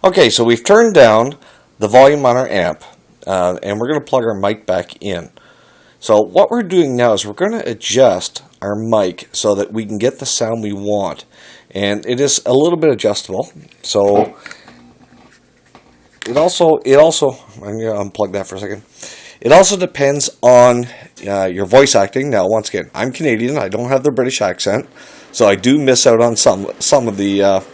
Okay, so we've turned down the volume on our amp, and we're going to plug our mic back in. So what we're doing now is we're going to adjust our mic so that we can get the sound we want. And it is a little bit adjustable. So it also I'm going to unplug that for a second. It also depends on your voice acting. Now, once again, I'm Canadian. I don't have the British accent, so I do miss out on some of the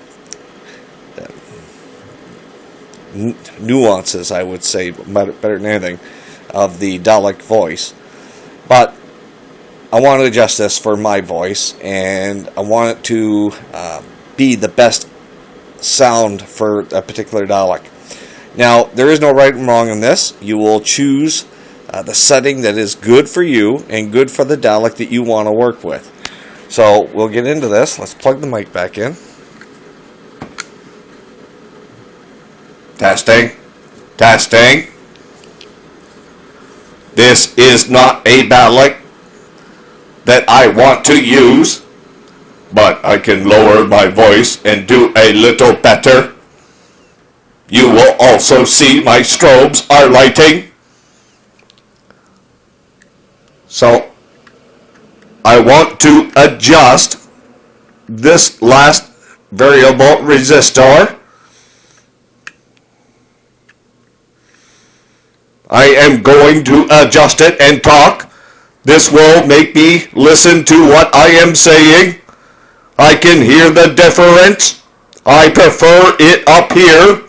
nuances, I would say, better than anything, of the Dalek voice. But I want to adjust this for my voice, and I want it to be the best sound for a particular Dalek. Now, there is no right and wrong in this. You will choose the setting that is good for you and good for the Dalek that you want to work with. So we'll get into this. Let's plug the mic back in. Testing. Testing. This is not a Dalek that I want to use, but I can lower my voice and do a little better. You will also see my strobes are lighting. So I want to adjust this last variable resistor. I am going to adjust it and talk. This will make me listen to what I am saying. I can hear the difference. I prefer it up here.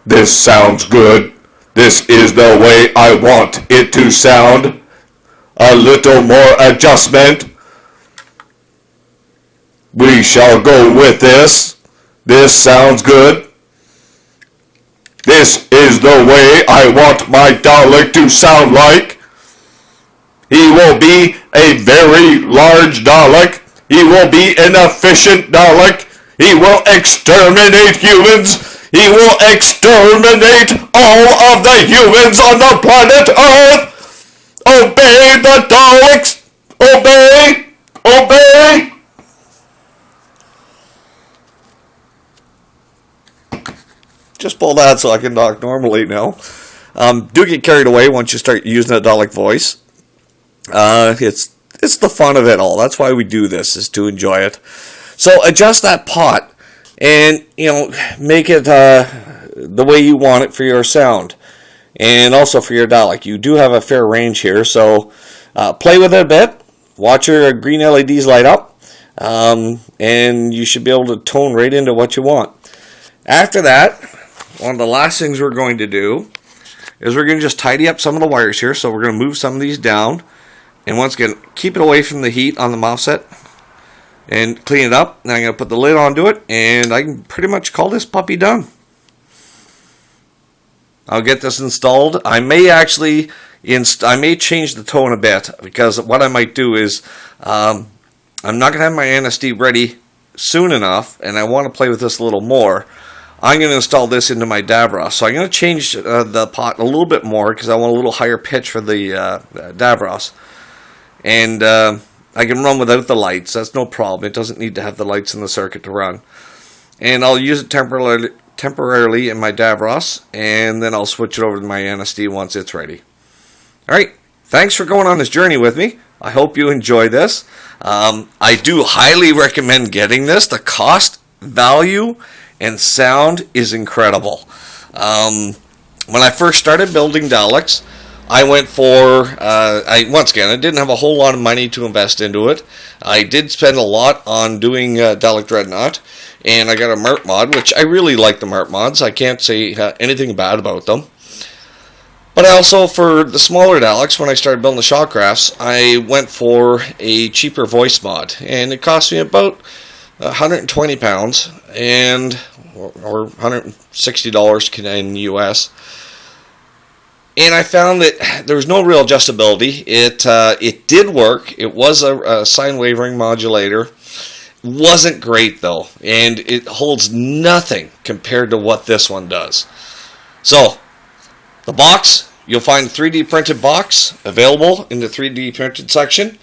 This sounds good. This is the way I want it to sound. A little more adjustment. We shall go with this. This sounds good. This is the way I want my Dalek to sound like. He will be a very large Dalek. He will be an efficient Dalek. He will exterminate humans. He will exterminate all of the humans on the planet Earth. Obey the Daleks. Obey. Obey. Just pull that so I can talk normally now. Do get carried away once you start using a Dalek voice. It's the fun of it all. That's why we do this, is to enjoy it. So adjust that pot and, make it the way you want it for your sound. And also for your Dalek. You do have a fair range here, so play with it a bit. Watch your green LEDs light up. And you should be able to tone right into what you want. After that, one of the last things we're going to do is we're going to just tidy up some of the wires here. So we're going to move some of these down. And once again, keep it away from the heat on the mouse set. And clean it up. Now I'm going to put the lid onto it. And I can pretty much call this puppy done. I'll get this installed. I may actually change the tone a bit. Because what I might do is I'm not going to have my NSD ready soon enough. And I want to play with this a little more. I'm going to install this into my Davros. So I'm going to change the pot a little bit more because I want a little higher pitch for the Davros. And I can run without the lights. That's no problem. It doesn't need to have the lights in the circuit to run. And I'll use it temporarily in my Davros. And then I'll switch it over to my NSD once it's ready. Alright. Thanks for going on this journey with me. I hope you enjoy this. I do highly recommend getting this. The cost, value, and sound is incredible. When I first started building Daleks, I went for, once again, I didn't have a whole lot of money to invest into it. I did spend a lot on doing Dalek Dreadnought, and I got a MERP mod, which I really like the MERP mods. I can't say anything bad about them. But also, for the smaller Daleks, when I started building the Shawcrafts, I went for a cheaper voice mod, and it cost me about £120 or $160 Canadian US. And I found that there was no real adjustability. It did work. It was a sine wavering modulator. Wasn't great though, and it holds nothing compared to what this one does. So, the box, you'll find a 3D printed box available in the 3D printed section.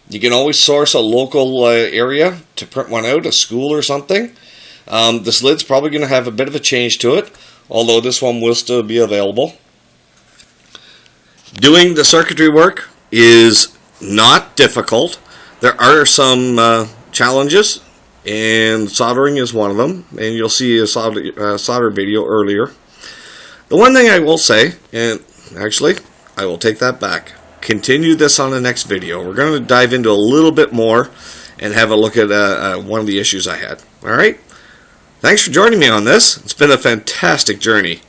You can always source a local area to print one out, a school or something. This lid's probably going to have a bit of a change to it, although this one will still be available. Doing the circuitry work is not difficult. There are some challenges, and soldering is one of them, and you'll see a solder video earlier. The one thing I will say, and actually I will take that back, continue this on the next video. We're going to dive into a little bit more and have a look at one of the issues I had. Alright? Thanks for joining me on this. It's been a fantastic journey.